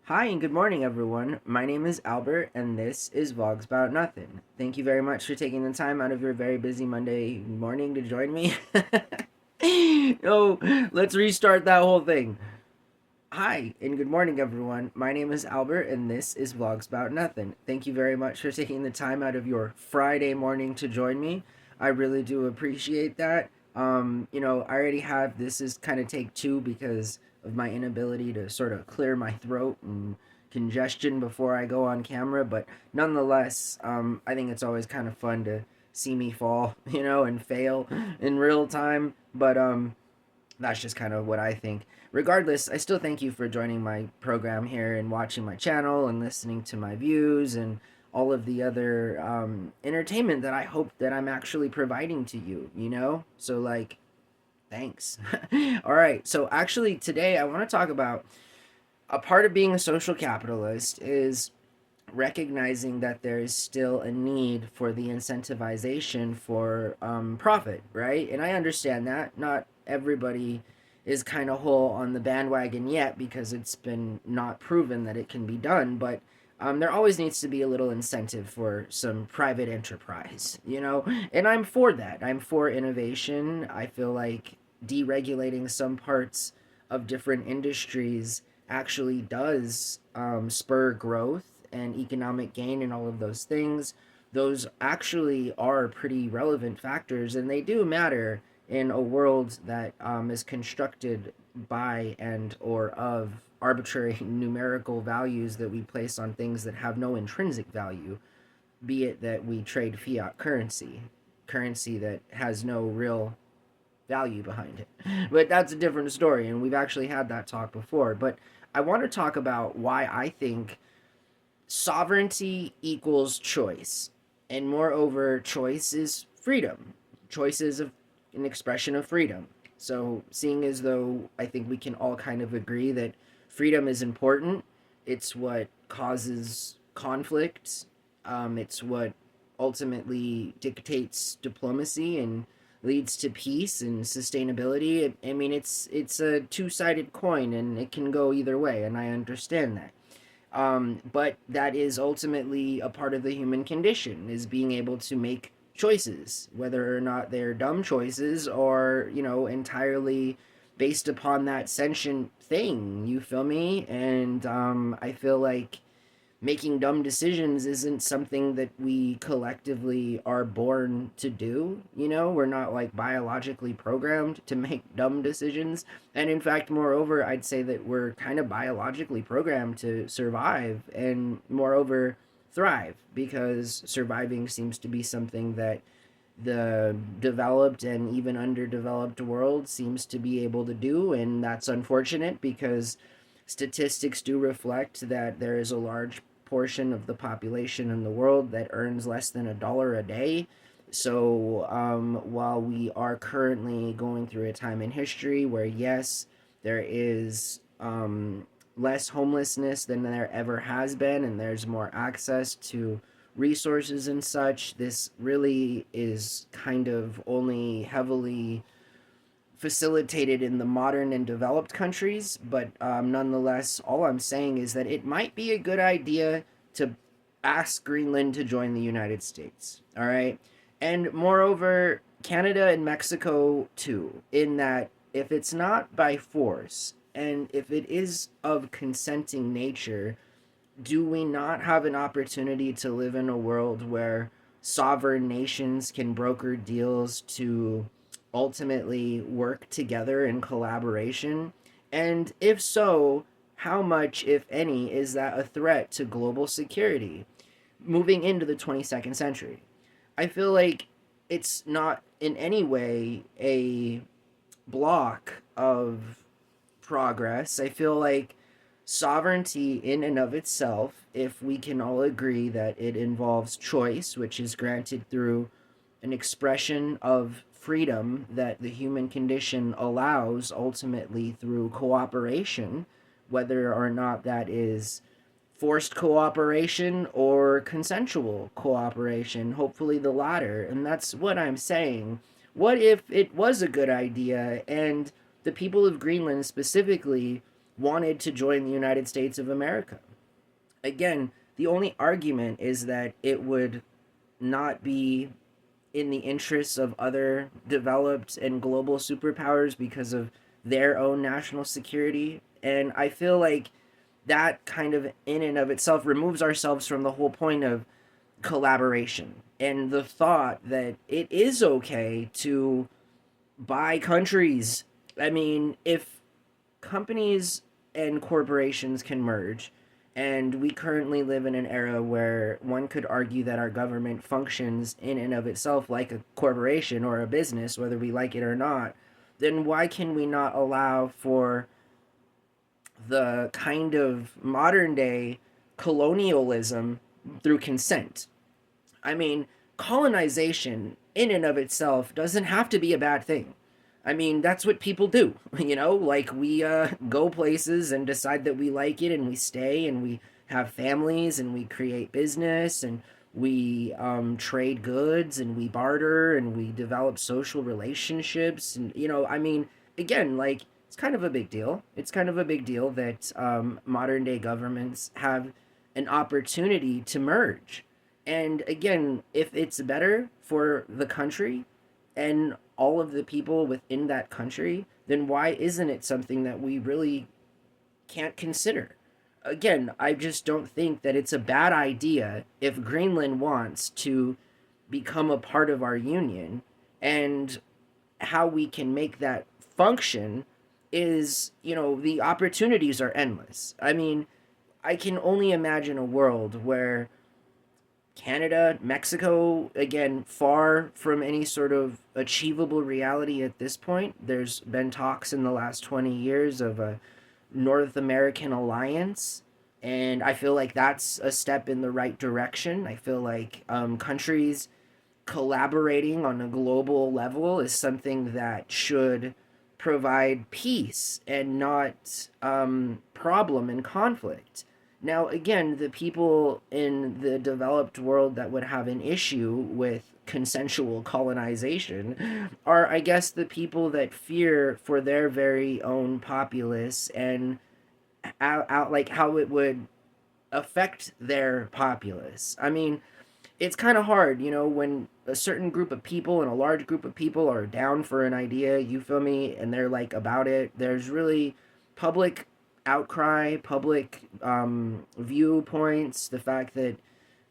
Hi and good morning, everyone. My name is Albert, and this is Vlogs About Nothing. Thank you very much for taking the time out of your very busy Monday morning to join me. Oh, let's restart that whole thing. Hi and good morning, everyone. My name is Albert, and this is Vlogs About Nothing. Thank you very much for taking the time out of your Friday morning to join me. I really do appreciate that. I already have this is kind of take two because of my inability to sort of clear my throat and congestion before I go on camera, but nonetheless, I think it's always kind of fun to see me fall, and fail in real time. But that's just kind of what I think. Regardless, I still thank you for joining my program here and watching my channel and listening to my views and all of the other entertainment that I hope that I'm actually providing to you. So, like, thanks. All right. So, actually, today I want to talk about a part of being a social capitalist is recognizing that there is still a need for the incentivization for profit, right? And I understand that not everybody is kind of whole on the bandwagon yet because it's been not proven that it can be done, but there always needs to be a little incentive for some private enterprise. And I'm for that. I'm for innovation. I feel like deregulating some parts of different industries actually does spur growth and economic gain and all of those things. Those actually are pretty relevant factors, and they do matter in a world that is constructed by and or of arbitrary numerical values that we place on things that have no intrinsic value, be it that we trade fiat currency that has no real value behind it. But that's a different story, and we've actually had that talk before. But I want to talk about why I think sovereignty equals choice. And moreover, choice is freedom. Choice is an expression of freedom. So, seeing as though I think we can all kind of agree that freedom is important, it's what causes conflict, it's what ultimately dictates diplomacy and leads to peace and sustainability. I mean, it's a two-sided coin, and it can go either way, and I understand that. But that is ultimately a part of the human condition, is being able to make choices, whether or not they're dumb choices or, entirely based upon that sentient thing. You feel me? And I feel like making dumb decisions isn't something that we collectively are born to do. We're not like biologically programmed to make dumb decisions. And in fact, moreover, I'd say that we're kind of biologically programmed to survive and, moreover, thrive, because surviving seems to be something that the developed and even underdeveloped world seems to be able to do. And that's unfortunate because statistics do reflect that there is a large portion of the population in the world that earns less than $1 a day. So while we are currently going through a time in history where, yes, there is less homelessness than there ever has been, and there's more access to resources and such, this really is kind of only heavily facilitated in the modern and developed countries. But nonetheless, all I'm saying is that it might be a good idea to ask Greenland to join the United States. All right. And moreover, Canada and Mexico too, in that if it's not by force and if it is of consenting nature, do we not have an opportunity to live in a world where sovereign nations can broker deals to ultimately work together in collaboration? And if so, how much, if any, is that a threat to global security moving into the 22nd century? I feel like it's not in any way a block of progress. I feel like sovereignty in and of itself, if we can all agree that it involves choice, which is granted through an expression of freedom that the human condition allows ultimately through cooperation, whether or not that is forced cooperation or consensual cooperation, hopefully the latter. And that's what I'm saying. What if it was a good idea and the people of Greenland specifically wanted to join the United States of America. Again, the only argument is that it would not be in the interests of other developed and global superpowers because of their own national security. And I feel like that kind of in and of itself removes ourselves from the whole point of collaboration and the thought that it is okay to buy countries. I mean, if companies and corporations can merge, and we currently live in an era where one could argue that our government functions in and of itself like a corporation or a business, whether we like it or not, then why can we not allow for the kind of modern day colonialism through consent? I mean, colonization in and of itself doesn't have to be a bad thing. I mean, that's what people do, like we go places and decide that we like it and we stay and we have families and we create business and we trade goods and we barter and we develop social relationships. And, I mean, again, like it's kind of a big deal. It's kind of a big deal that modern day governments have an opportunity to merge. And again, if it's better for the country and all of the people within that country, then why isn't it something that we really can't consider? Again, I just don't think that it's a bad idea if Greenland wants to become a part of our union, and how we can make that function is, the opportunities are endless. I mean, I can only imagine a world where Canada, Mexico, again, far from any sort of achievable reality at this point. There's been talks in the last 20 years of a North American alliance, and I feel like that's a step in the right direction. I feel like countries collaborating on a global level is something that should provide peace and not problem and conflict. Now, again, the people in the developed world that would have an issue with consensual colonization are, I guess, the people that fear for their very own populace and out like how it would affect their populace. I mean, it's kind of hard, when a certain group of people and a large group of people are down for an idea, you feel me, and they're like about it. There's really public outcry, public viewpoints, the fact that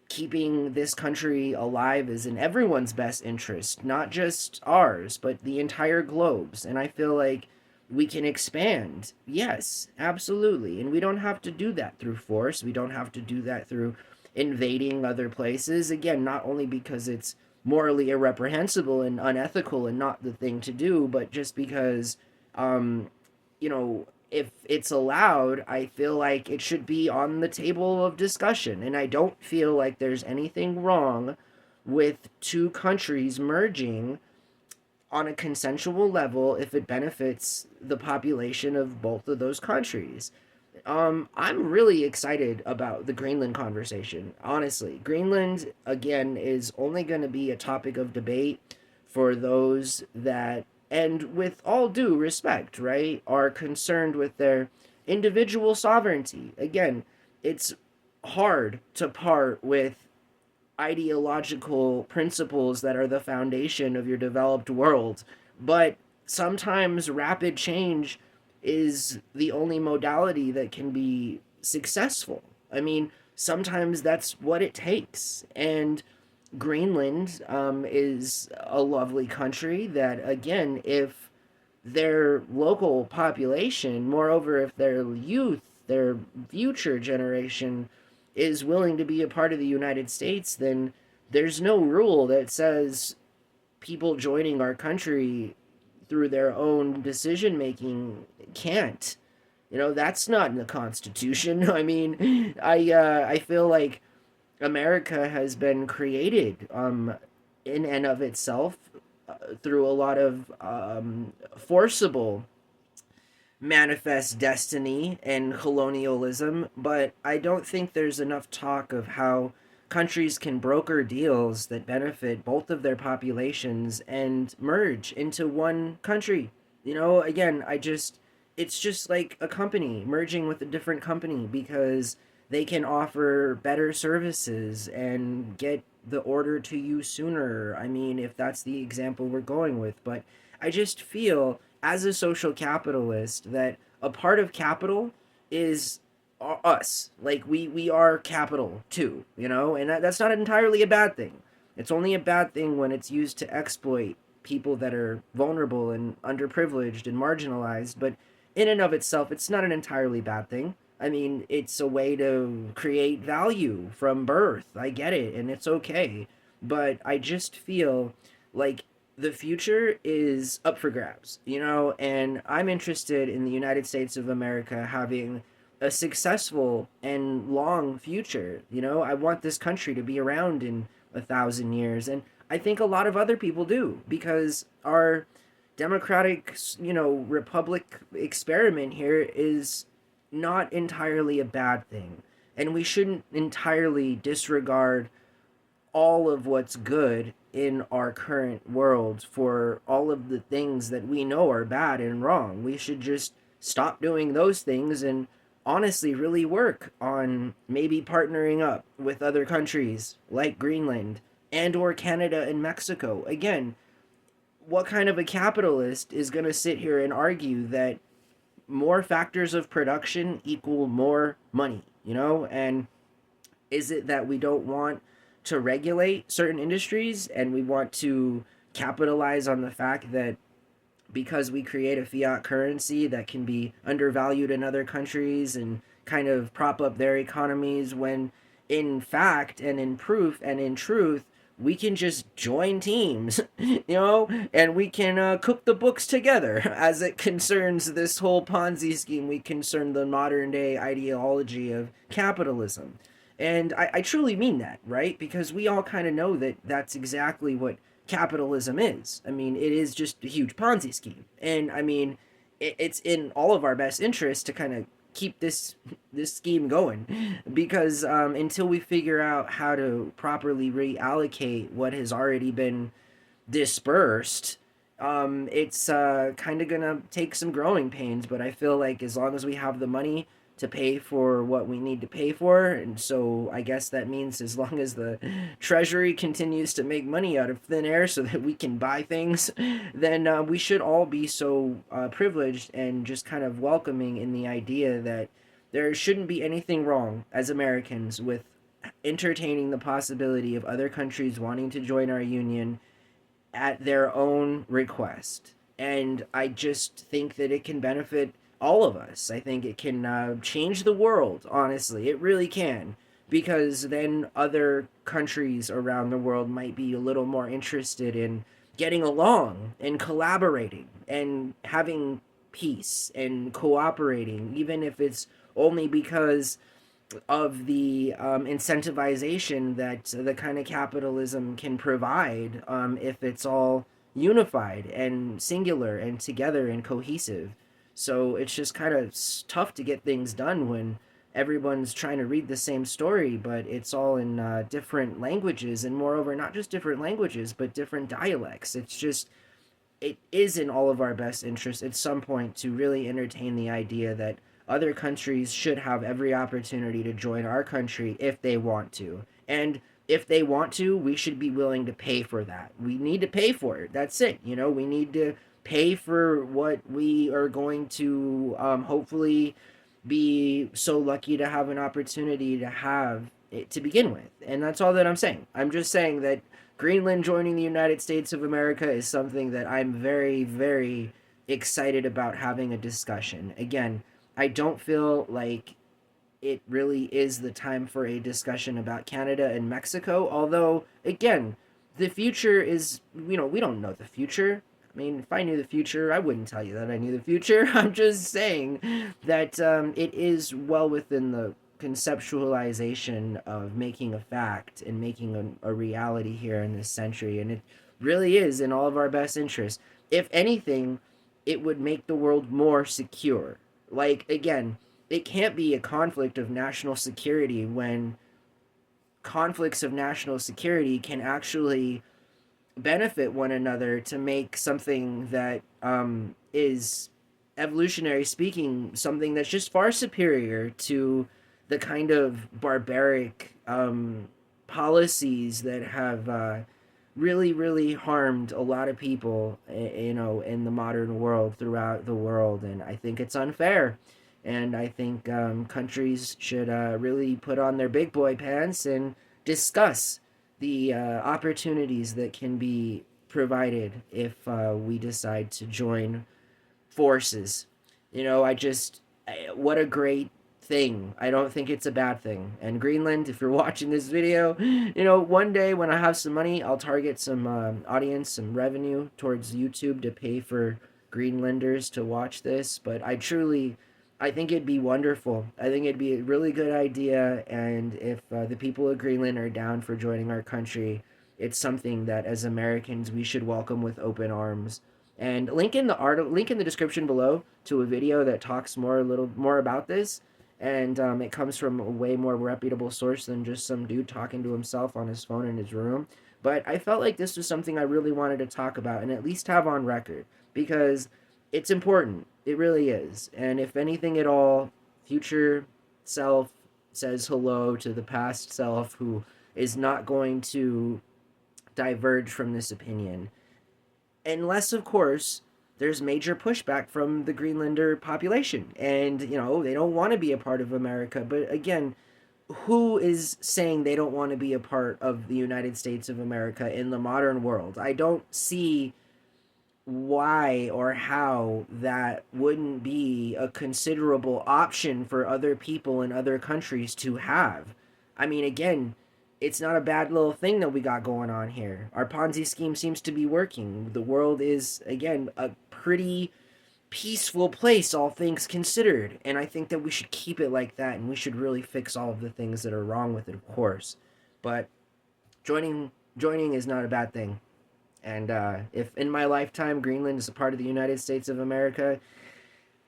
keeping this country alive is in everyone's best interest, not just ours, but the entire globe's. And I feel like we can expand. Yes, absolutely. And we don't have to do that through force. We don't have to do that through invading other places. Again, not only because it's morally irreprehensible and unethical and not the thing to do, but just because, you know, if it's allowed, I feel like it should be on the table of discussion. And I don't feel like there's anything wrong with two countries merging on a consensual level if it benefits the population of both of those countries. I'm really excited about the Greenland conversation. Honestly, Greenland again is only going to be a topic of debate for those that, and with all due respect, right, are concerned with their individual sovereignty. Again, it's hard to part with ideological principles that are the foundation of your developed world, but sometimes rapid change is the only modality that can be successful. I mean, sometimes that's what it takes. And Greenland is a lovely country that, again, if their local population, moreover, if their youth, their future generation is willing to be a part of the United States, then there's no rule that says people joining our country through their own decision making can't. That's not in the Constitution. I mean, I feel like America has been created in and of itself through a lot of forcible manifest destiny and colonialism, but I don't think there's enough talk of how countries can broker deals that benefit both of their populations and merge into one country. Again, I just it's just like a company merging with a different company because they can offer better services and get the order to you sooner. I mean, if that's the example we're going with, but I just feel as a social capitalist that a part of capital is us. Like we are capital too, you know, and that's not entirely a bad thing. It's only a bad thing when it's used to exploit people that are vulnerable and underprivileged and marginalized, but in and of itself, it's not an entirely bad thing. I mean, it's a way to create value from birth. I get it, and it's okay. But I just feel like the future is up for grabs, you know, and I'm interested in the United States of America having a successful and long future. You know, I want this country to be around in 1,000 years, and I think a lot of other people do because our democratic, republic experiment here is not entirely a bad thing, and we shouldn't entirely disregard all of what's good in our current world for all of the things that we know are bad and wrong. We should just stop doing those things and honestly really work on maybe partnering up with other countries like Greenland and or Canada and Mexico. Again, what kind of a capitalist is going to sit here and argue that more factors of production equal more money, you know? And is it that we don't want to regulate certain industries and we want to capitalize on the fact that because we create a fiat currency that can be undervalued in other countries and kind of prop up their economies when in fact and in proof and in truth we can just join teams, and we can cook the books together as it concerns this whole Ponzi scheme. We concern the modern day ideology of capitalism. And I truly mean that, right? Because we all kind of know that that's exactly what capitalism is. I mean, it is just a huge Ponzi scheme. And I mean, it's in all of our best interest to kind of keep this scheme going because until we figure out how to properly reallocate what has already been dispersed, it's kind of gonna take some growing pains. But I feel like as long as we have the money to pay for what we need to pay for, and so I guess that means as long as the treasury continues to make money out of thin air so that we can buy things, then we should all be so privileged and just kind of welcoming in the idea that there shouldn't be anything wrong as Americans with entertaining the possibility of other countries wanting to join our union at their own request. And I just think that it can benefit all of us. I think it can change the world, honestly. It really can. Because then other countries around the world might be a little more interested in getting along and collaborating and having peace and cooperating, even if it's only because of the incentivization that the kind of capitalism can provide if it's all unified and singular and together and cohesive. So it's just kind of tough to get things done when everyone's trying to read the same story, but it's all in different languages, and moreover, not just different languages, but different dialects. It's just, it is in all of our best interest at some point to really entertain the idea that other countries should have every opportunity to join our country if they want to. And if they want to, we should be willing to pay for that. We need to pay for it. That's it. We need to pay for what we are going to hopefully be so lucky to have an opportunity to have it to begin with. And that's all that I'm saying. I'm just saying that Greenland joining the United States of America is something that I'm very, very excited about having a discussion. Again, I don't feel like it really is the time for a discussion about Canada and Mexico, although, again, the future is, we don't know the future. I mean, if I knew the future, I wouldn't tell you that I knew the future. I'm just saying that it is well within the conceptualization of making a fact and making a reality here in this century. And it really is in all of our best interests. If anything, it would make the world more secure. Like, again, it can't be a conflict of national security when conflicts of national security can actually benefit one another to make something that is evolutionary speaking, something that's just far superior to the kind of barbaric policies that have really, really harmed a lot of people, in the modern world, throughout the world. And I think it's unfair. And I think countries should really put on their big boy pants and discuss the opportunities that can be provided if we decide to join forces. What a great thing. I don't think it's a bad thing. And Greenland, if you're watching this video, one day when I have some money, I'll target some audience, some revenue towards YouTube to pay for Greenlanders to watch this. But I think it'd be wonderful. I think it'd be a really good idea. And if the people of Greenland are down for joining our country, it's something that as Americans we should welcome with open arms. And link in the description below to a video that talks a little more about this. And it comes from a way more reputable source than just some dude talking to himself on his phone in his room. But I felt like this was something I really wanted to talk about and at least have on record, because it's important. It really is. And if anything at all, future self says hello to the past self who is not going to diverge from this opinion. Unless, of course, there's major pushback from the Greenlander population. And, they don't want to be a part of America. But again, who is saying they don't want to be a part of the United States of America in the modern world? I don't see why or how that wouldn't be a considerable option for other people in other countries to have. I mean, again, it's not a bad little thing that we got going on here. Our Ponzi scheme seems to be working. The world is, again, a pretty peaceful place, all things considered. And I think that we should keep it like that, and we should really fix all of the things that are wrong with it, of course. But joining is not a bad thing. And if in my lifetime Greenland is a part of the United States of America,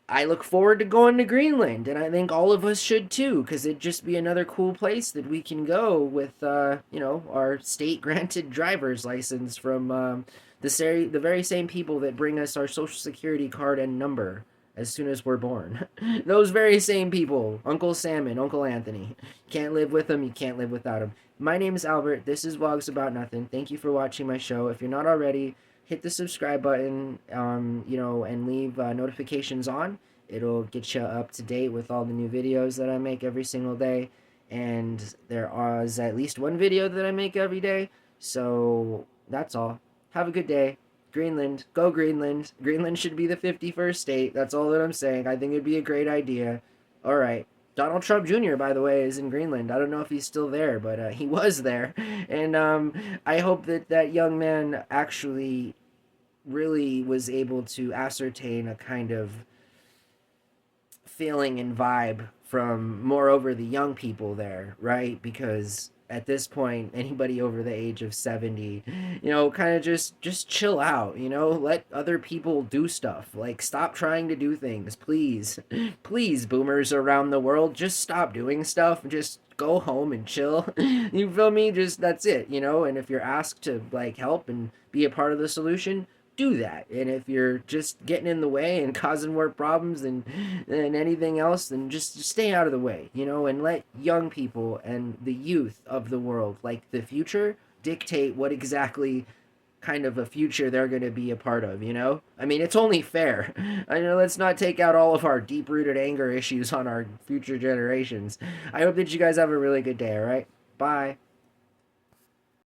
I look forward to going to Greenland, and I think all of us should too, because it'd just be another cool place that we can go with, our state-granted driver's license from the very same people that bring us our social security card and number as soon as we're born. Those very same people, Uncle Sam and Uncle Anthony. Can't live with them, you can't live without them. My name is Albert. This is Vlogs About Nothing. Thank you for watching my show. If you're not already, hit the subscribe button, and leave notifications on. It'll get you up to date with all the new videos that I make every single day. And there is at least one video that I make every day. So that's all. Have a good day. Greenland. Go Greenland. Greenland should be the 51st state. That's all that I'm saying. I think it'd be a great idea. All right. Donald Trump Jr., by the way, is in Greenland. I don't know if he's still there, but he was there. And I hope that that young man actually really was able to ascertain a kind of feeling and vibe from, moreover, the young people there, right? Because at this point, anybody over the age of 70, kind of just chill out, let other people do stuff. Like, stop trying to do things, please. Please, boomers around the world, just stop doing stuff. Just go home and chill. You feel me? Just, that's it, and if you're asked to, like, help and be a part of the solution, do that. And if you're just getting in the way and causing more problems than anything else, then just stay out of the way, and let young people and the youth of the world, like the future, dictate what exactly kind of a future they're going to be a part of. I mean, it's only fair. Let's not take out all of our deep-rooted anger issues on our future generations. I hope that you guys have a really good day. All right, bye.